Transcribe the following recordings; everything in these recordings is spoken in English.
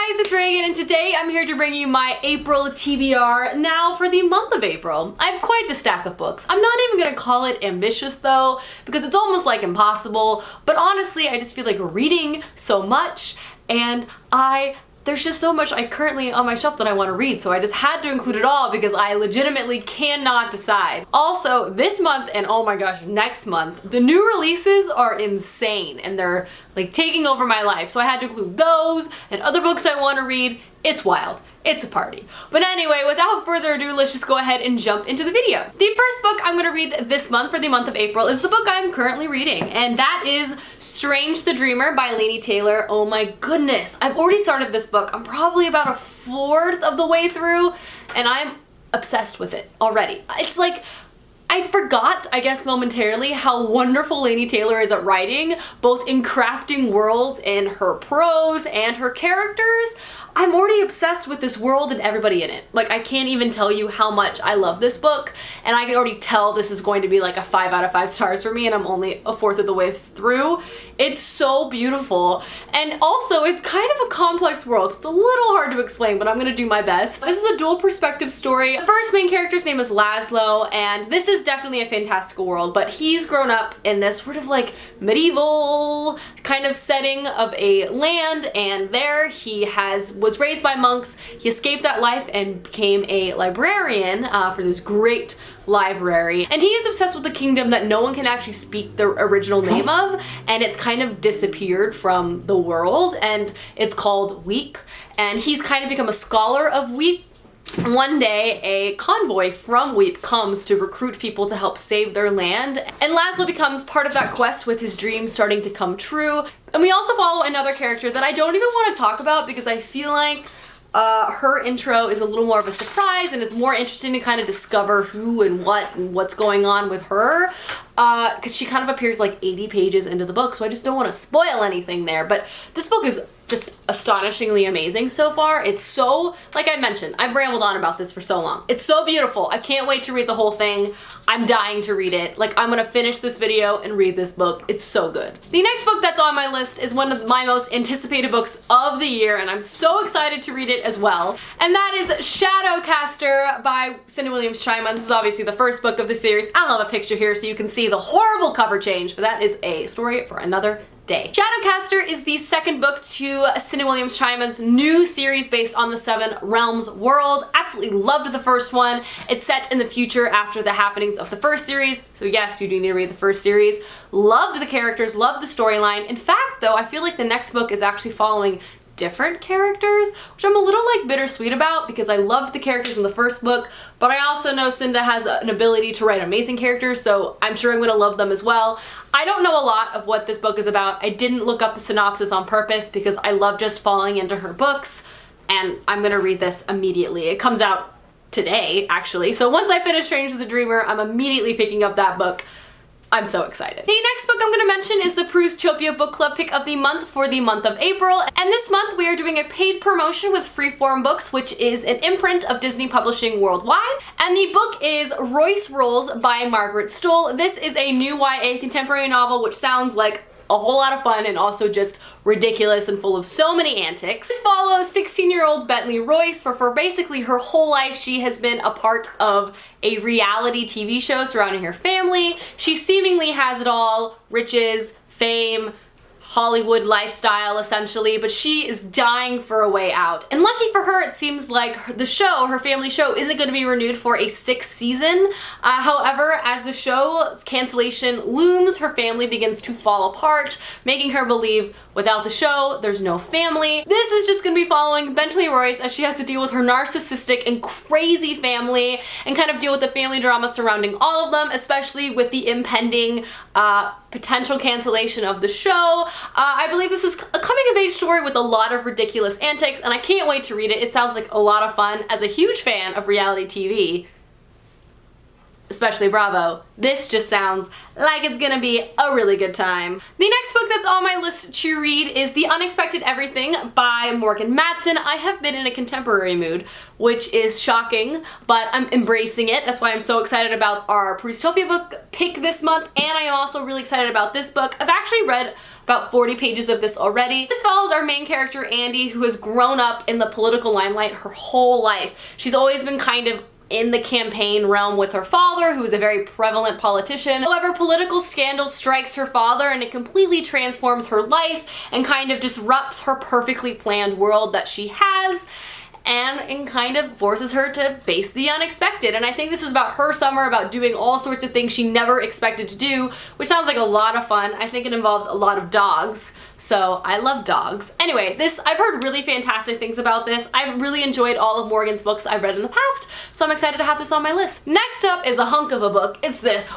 guys, it's Reagan, and today I'm here to bring you my April TBR. Now for the month of April, I have quite the stack of books. I'm not even gonna call it ambitious though, because it's almost like impossible, but honestly I just feel like reading so much, and there's just so much currently on my shelf that I want to read, so I just had to include it all because I legitimately cannot decide. Also, this month and oh my gosh, next month, the new releases are insane and they're like taking over my life, so I had to include those and other books I want to read. It's wild. It's a party. But anyway, without further ado, let's just go ahead and jump into the video. The first book I'm going to read this month for the month of April is the book I'm currently reading, and that is Strange the Dreamer by Laini Taylor. Oh my goodness, I've already started this book. I'm probably about a fourth of the way through, and I'm obsessed with it already. It's like, I forgot, I guess momentarily, how wonderful Laini Taylor is at writing, both in crafting worlds in her prose and her characters. I'm already obsessed with this world and everybody in it. Like, I can't even tell you how much I love this book, and I can already tell this is going to be like a 5 out of 5 stars for me, and I'm only a fourth of the way through. It's so beautiful, and also it's kind of a complex world. It's a little hard to explain, but I'm gonna do my best. This is a dual perspective story. The first main character's name is Laszlo, and this is definitely a fantastical world, but he's grown up in this sort of like medieval kind of setting of a land, and there he was raised by monks. He escaped that life and became a librarian for this great library, and he is obsessed with the kingdom that no one can actually speak the original name of, and it's kind of disappeared from the world, and it's called Weep, and he's kind of become a scholar of Weep. One day, a convoy from Weep comes to recruit people to help save their land, and Laszlo becomes part of that quest with his dreams starting to come true. And we also follow another character that I don't even want to talk about because I feel like her intro is a little more of a surprise, and it's more interesting to kind of discover who and what's going on with her, because she kind of appears like 80 pages into the book, so I just don't want to spoil anything there. But this book is just astonishingly amazing so far. It's so, like I mentioned, I've rambled on about this for so long. It's so beautiful. I can't wait to read the whole thing. I'm dying to read it. Like, I'm gonna finish this video and read this book. It's so good. The next book that's on my list is one of my most anticipated books of the year, and I'm so excited to read it as well. And that is Shadowcaster by Cindy Williams-Chima. This is obviously the first book of the series. I'll have a picture here so you can see the horrible cover change, but that is a story for another day. Shadowcaster is the second book to Cindy Williams-Chima's new series based on the Seven Realms world. Absolutely loved the first one. It's set in the future after the happenings of the first series, so yes, you do need to read the first series. Loved the characters, loved the storyline. In fact, though, I feel like the next book is actually following different characters, which I'm a little like bittersweet about because I loved the characters in the first book, but I also know Cinda has an ability to write amazing characters, so I'm sure I'm gonna love them as well. I don't know a lot of what this book is about. I didn't look up the synopsis on purpose because I love just falling into her books, and I'm gonna read this immediately. It comes out today, actually, so once I finish Strange the Dreamer, I'm immediately picking up that book. I'm so excited. The next book I'm going to mention is the Proustopia Book Club pick of the month for the month of April, and this month we are doing a paid promotion with Freeform Books, which is an imprint of Disney Publishing worldwide, and the book is Royce Rules by Margaret Stohl. This is a new YA contemporary novel, which sounds like a whole lot of fun and also just ridiculous and full of so many antics. This follows 16-year-old Bentley Royce. For basically her whole life, she has been a part of a reality TV show surrounding her family. She seemingly has it all: riches, fame, Hollywood lifestyle essentially, but she is dying for a way out. And lucky for her, it seems like the show, her family show, isn't going to be renewed for a 6th season. However, as the show's cancellation looms, her family begins to fall apart, making her believe without the show, there's no family. This is just going to be following Bentley Royce as she has to deal with her narcissistic and crazy family and kind of deal with the family drama surrounding all of them, especially with the impending potential cancellation of the show. I believe this is a coming-of-age story with a lot of ridiculous antics, and I can't wait to read it. It sounds like a lot of fun. As a huge fan of reality TV, especially Bravo, this just sounds like it's gonna be a really good time. The next book that's on my list to read is The Unexpected Everything by Morgan Matson. I have been in a contemporary mood, which is shocking, but I'm embracing it. That's why I'm so excited about our Pristopia book pick this month, and I am also really excited about this book. I've actually read about 40 pages of this already. This follows our main character, Andy, who has grown up in the political limelight her whole life. She's always been kind of in the campaign realm with her father, who is a very prevalent politician. However, political scandal strikes her father and it completely transforms her life and kind of disrupts her perfectly planned world that she has, and kind of forces her to face the unexpected. And I think this is about her summer, about doing all sorts of things she never expected to do, which sounds like a lot of fun. I think it involves a lot of dogs, so I love dogs. Anyway, I've heard really fantastic things about this. I've really enjoyed all of Morgan's books I've read in the past, so I'm excited to have this on my list. Next up is a hunk of a book. It's this,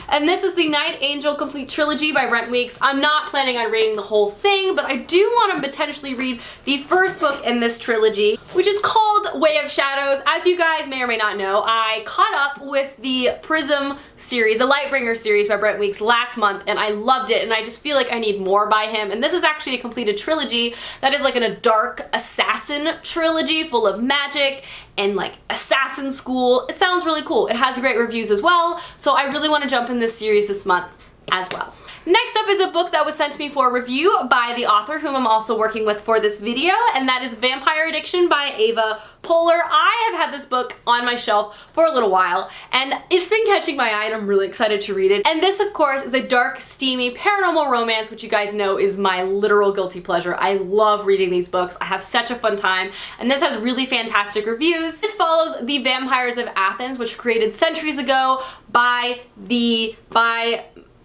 and this is the Night Angel Complete Trilogy by Brent Weeks. I'm not planning on reading the whole thing, but I do want to potentially read the first book in this trilogy, which is called Way of Shadows. As you guys may or may not know, I caught up with the Prism series, the Lightbringer series by Brent Weeks last month, and I loved it, and I just feel like I need more by him. And this is actually a completed trilogy that is like in a dark assassin trilogy full of magic and like assassin school. It sounds really cool. It has great reviews as well, so I really want to jump in this series this month as well. Next up is a book that was sent to me for review by the author whom I'm also working with for this video, and that is Vampire Addiction by Eva Pohler. I have had this book on my shelf for a little while, and it's been catching my eye, and I'm really excited to read it. And this, of course, is a dark, steamy, paranormal romance, which you guys know is my literal guilty pleasure. I love reading these books. I have such a fun time, and this has really fantastic reviews. This follows the vampires of Athens, which were created centuries ago by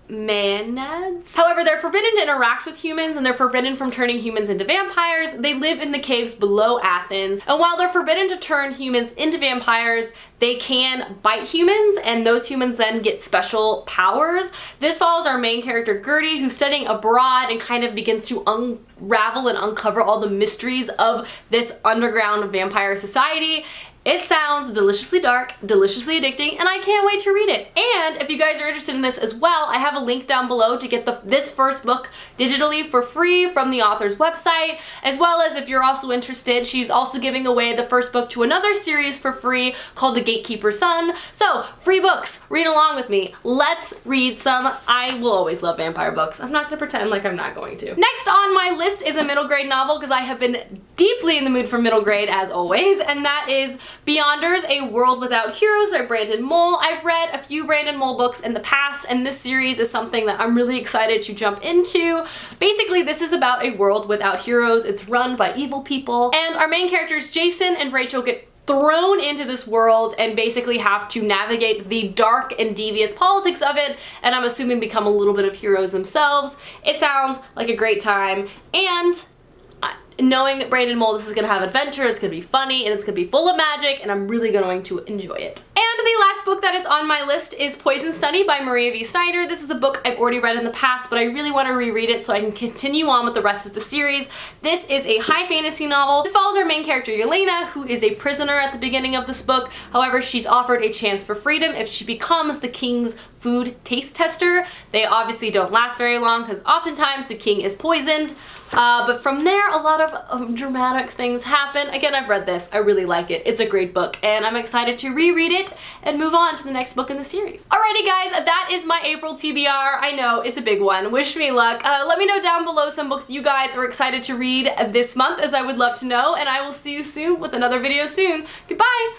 Maenads. However, they're forbidden to interact with humans, and they're forbidden from turning humans into vampires. They live in the caves below Athens, and while they're forbidden to turn humans into vampires, they can bite humans, and those humans then get special powers. This follows our main character, Gertie, who's studying abroad and kind of begins to unravel and uncover all the mysteries of this underground vampire society. It sounds deliciously dark, deliciously addicting, and I can't wait to read it. And if you guys are interested in this as well, I have a link down below to get this first book digitally for free from the author's website, as well as if you're also interested, she's also giving away the first book to another series for free called The Gatekeeper's Son. So, free books, read along with me. Let's read some. I will always love vampire books. I'm not gonna pretend like I'm not going to. Next on my list is a middle grade novel, because I have been deeply in the mood for middle grade as always, and that is Beyonders, A World Without Heroes by Brandon Mole. I've read a few Brandon Mole books in the past, and this series is something that I'm really excited to jump into. Basically, this is about a world without heroes. It's run by evil people, and our main characters, Jason and Rachel, get thrown into this world and basically have to navigate the dark and devious politics of it, and I'm assuming become a little bit of heroes themselves. It sounds like a great time, and knowing that Brandon Mole, this is gonna have adventure, it's gonna be funny, and it's gonna be full of magic, and I'm really going to enjoy it. And the last book that is on my list is Poison Study by Maria V. Snyder. This is a book I've already read in the past, but I really want to reread it so I can continue on with the rest of the series. This is a high fantasy novel. This follows our main character, Yelena, who is a prisoner at the beginning of this book. However, she's offered a chance for freedom if she becomes the king's food taste tester. They obviously don't last very long, because oftentimes the king is poisoned. But from there, a lot of dramatic things happen. Again, I've read this. I really like it. It's a great book, and I'm excited to reread it and move on to the next book in the series. Alrighty guys, that is my April TBR. I know, it's a big one. Wish me luck. Let me know down below some books you guys are excited to read this month, as I would love to know, and I will see you soon with another video soon. Goodbye!